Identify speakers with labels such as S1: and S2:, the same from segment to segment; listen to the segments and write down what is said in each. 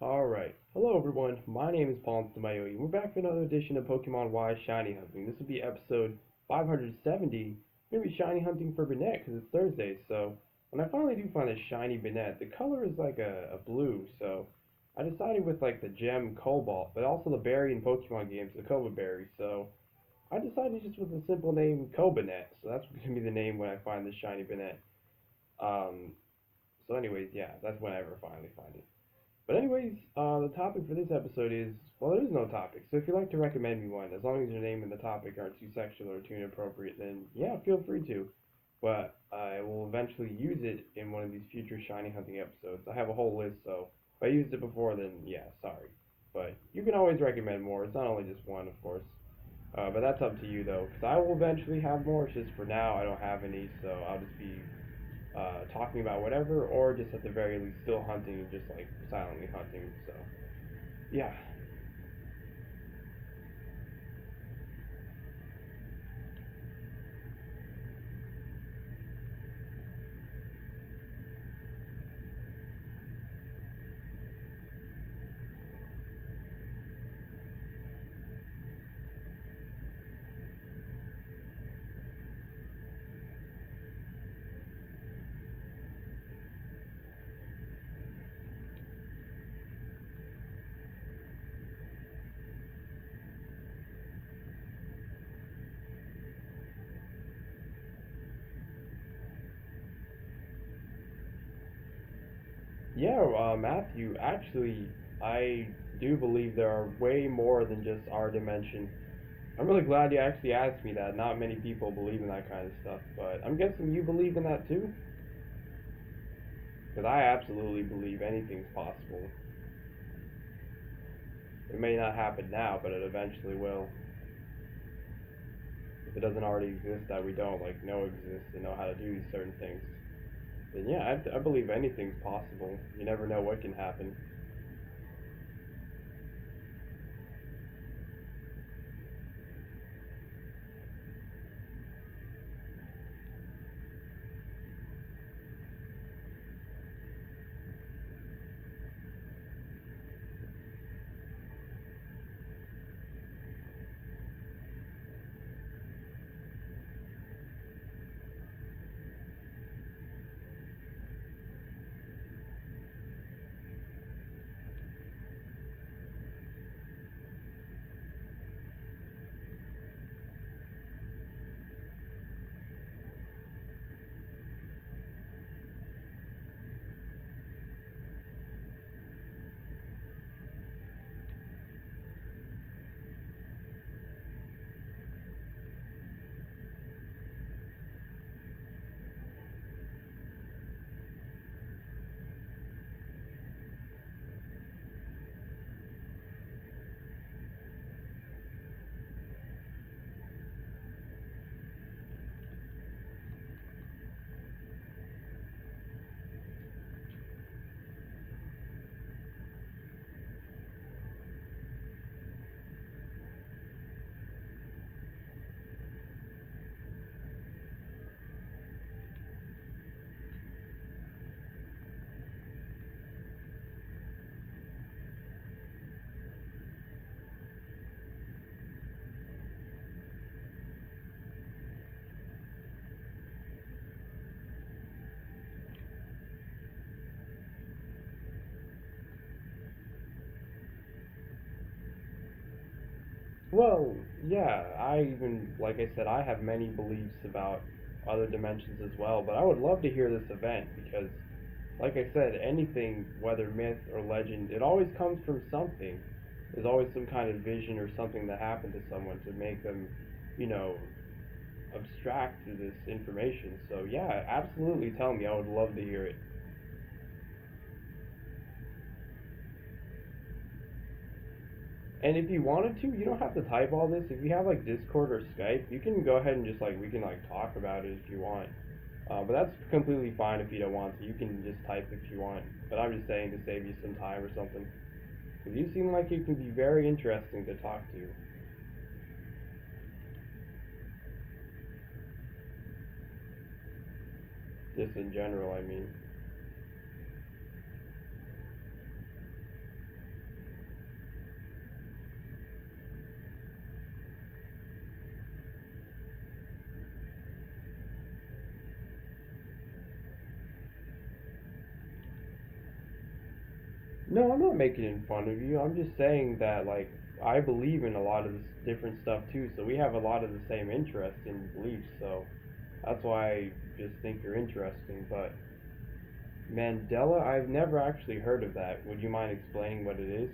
S1: Alright, hello everyone, my name is Paul Samayoyi, and we're back for another edition of Pokemon Y Shiny Hunting. This will be episode 570. We're going to be shiny hunting for Banette because it's Thursday, so when I finally do find a shiny Banette, the color is like a blue, so I decided with like the gem Cobalt, but also the berry in Pokemon games, the Cova Berry, so I decided just with a simple name, Cobanette, so that's going to be the name when I find this shiny Banette. Um, so anyways, yeah, that's when I ever finally find it. But anyways, the topic for this episode is, well, there is no topic. So if you'd like to recommend me one, as long as your name and the topic aren't too sexual or too inappropriate, then yeah, feel free to. But I will eventually use it in one of these future shiny hunting episodes. I have a whole list, so if I used it before, then yeah, sorry. But you can always recommend more. It's not only just one, of course. But that's up to you though, because I will eventually have more. It's just for now I don't have any, so I'll just be talking about whatever, or just at the very least still hunting and just like silently hunting. So yeah, yeah, Matthew. Actually, I do believe there are way more than just our dimension. I'm really glad you actually asked me that. Not many people believe in that kind of stuff, but I'm guessing you believe in that too? Because I absolutely believe anything's possible. It may not happen now, but it eventually will. If it doesn't already exist that we don't like know exists and know how to do these certain things, then yeah, I believe anything's possible. You never know what can happen. Well, yeah, I even, like I said, I have many beliefs about other dimensions as well, but I would love to hear this event because, like I said, anything, whether myth or legend, it always comes from something. There's always some kind of vision or something that happened to someone to make them, you know, abstract to this information. So, yeah, absolutely tell me. I would love to hear it. And if you wanted to, you don't have to type all this. If you have like Discord or Skype, you can go ahead and just like we can like talk about it if you want. But that's completely fine if you don't want to. You can just type if you want. But I'm just saying to save you some time or something. Because you seem like you can be very interesting to talk to. Just in general, I mean. No, I'm not making fun of you. I'm just saying that like I believe in a lot of this different stuff too. So we have a lot of the same interests and beliefs. So that's why I just think you're interesting. But Mandela, I've never actually heard of that. Would you mind explaining what it is?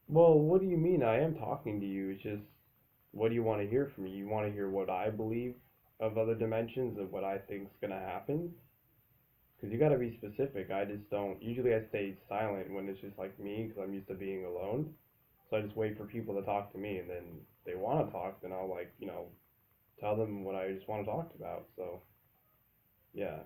S1: Well, what do you mean? I am talking to you. It's just, what do you want to hear from me? You want to hear what I believe of other dimensions of what I think's gonna happen? Because you gotta be specific. I just don't. Usually, I stay silent when it's just like me, because I'm used to being alone. So I just wait for people to talk to me, and then they want to talk, then I'll like tell them what I just want to talk about. So yeah,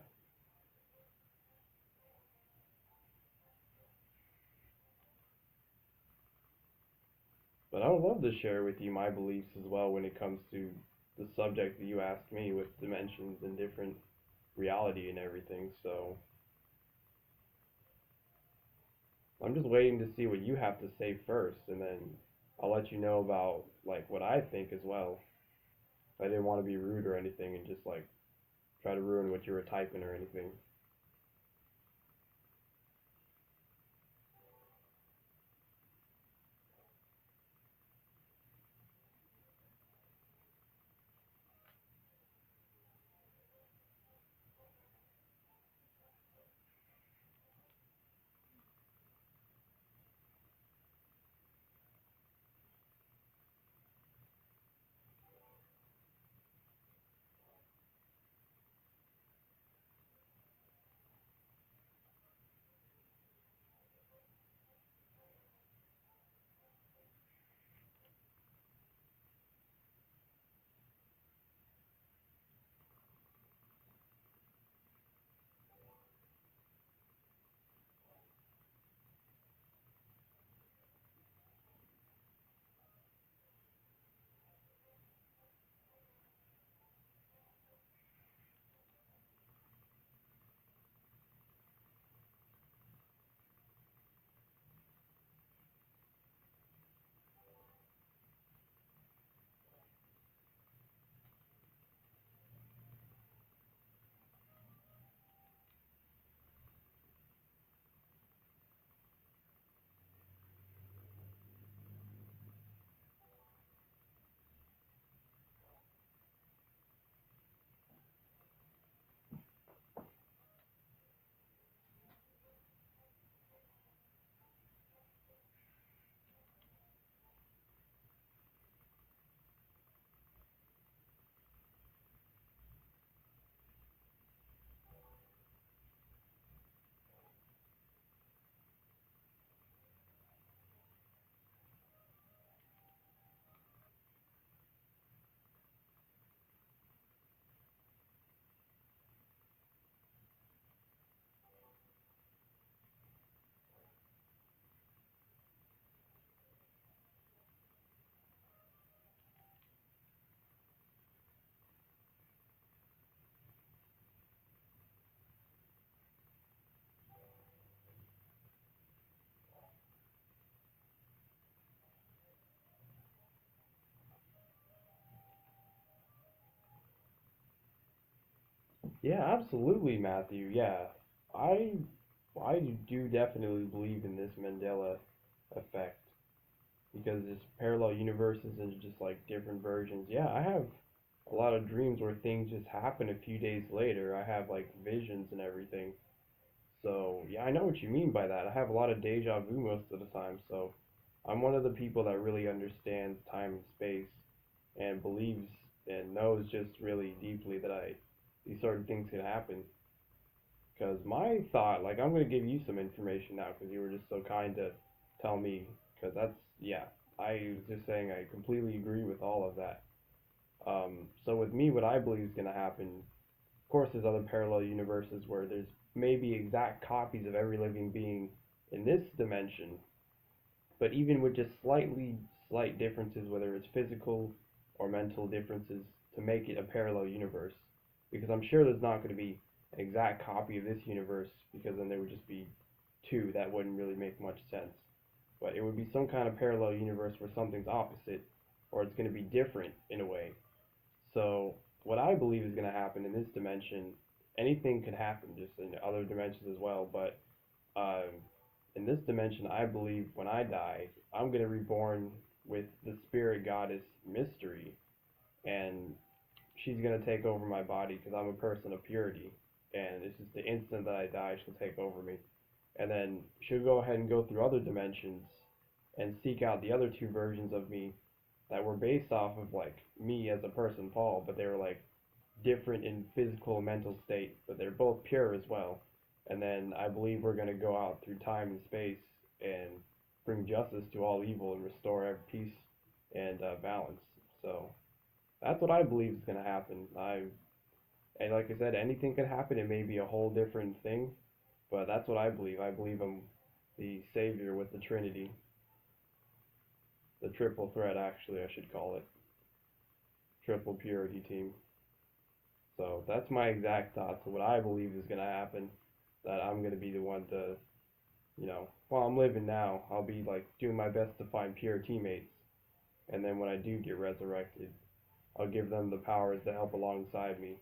S1: but I would love to share with you my beliefs as well when it comes to the subject that you asked me with dimensions and different reality and everything. So I'm just waiting to see what you have to say first, and then I'll let you know about like what I think as well. I didn't want to be rude or anything and just like try to ruin what you were typing or anything. Yeah, absolutely, Matthew. Yeah, I I do definitely believe in this Mandela effect because it's parallel universes and just like different versions. Yeah, I have a lot of dreams where things just happen a few days later. I have like visions and everything. So, yeah, I know what you mean by that. I have a lot of deja vu most of the time. So, I'm one of the people that really understands time and space and believes and knows just really deeply that these sort of things can happen. Because my thought, like, I'm going to give you some information now because you were just so kind to tell me. Because yeah, I was just saying I completely agree with all of that. So with me, what I believe is going to happen, of course, there's other parallel universes where there's maybe exact copies of every living being in this dimension, but even with just slight differences, whether it's physical or mental differences, to make it a parallel universe. Because I'm sure there's not going to be an exact copy of this universe, because then there would just be two. That wouldn't really make much sense. But it would be some kind of parallel universe where something's opposite, or it's going to be different in a way. So what I believe is going to happen in this dimension, anything could happen just in other dimensions as well. But um, in this dimension, I believe when I die, I'm going to reborn with the spirit goddess Mystery, and she's going to take over my body because I'm a person of purity. And it's just the instant that I die, she'll take over me. And then she'll go ahead and go through other dimensions and seek out the other two versions of me that were based off of like me as a person, Paul, but they were like different in physical and mental state, but they're both pure as well. And then I believe we're going to go out through time and space and bring justice to all evil and restore every peace and balance. So that's what I believe is going to happen. And like I said, anything can happen. It may be a whole different thing, but that's what I believe. I believe I'm the savior with the Trinity, the triple threat. Actually, I should call it triple purity team. So that's my exact thoughts of what I believe is going to happen. That I'm going to be the one to, while I'm living now, I'll be like doing my best to find pure teammates. And then when I do get resurrected, I'll give them the powers to help alongside me.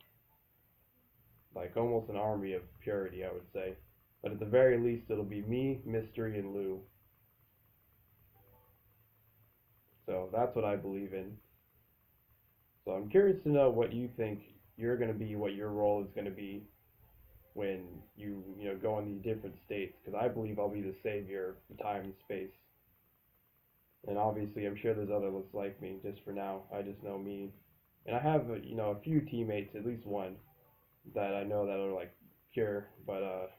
S1: Like almost an army of purity, I would say. But at the very least, it'll be me, Mystery, and Lou. So that's what I believe in. So I'm curious to know what you think you're going to be, what your role is going to be when you go in these different states. Because I believe I'll be the savior of time and space. And obviously, I'm sure there's others like me. Just for now, I just know me. And I have a few teammates, at least one, that I know that are like pure. But there's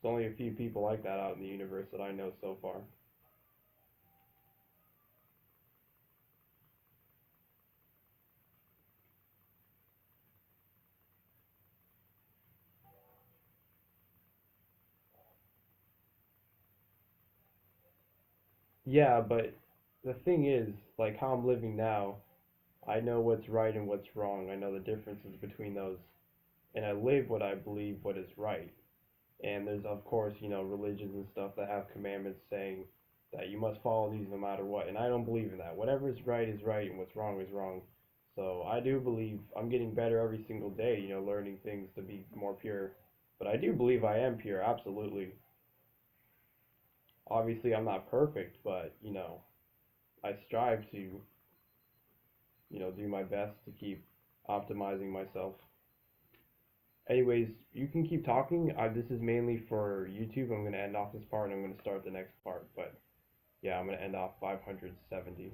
S1: only a few people like that out in the universe that I know so far. Yeah, but the thing is, like how I'm living now, I know what's right and what's wrong. I know the differences between those, and I live what I believe what is right. And there's of course, religions and stuff that have commandments saying that you must follow these no matter what. And I don't believe in that. Whatever is right and what's wrong is wrong. So I do believe I'm getting better every single day, learning things to be more pure. But I do believe I am pure, absolutely. Obviously I'm not perfect, but I strive to, do my best to keep optimizing myself. Anyways, you can keep talking. This is mainly for YouTube. I'm going to end off this part and I'm going to start the next part. But yeah, I'm going to end off 570.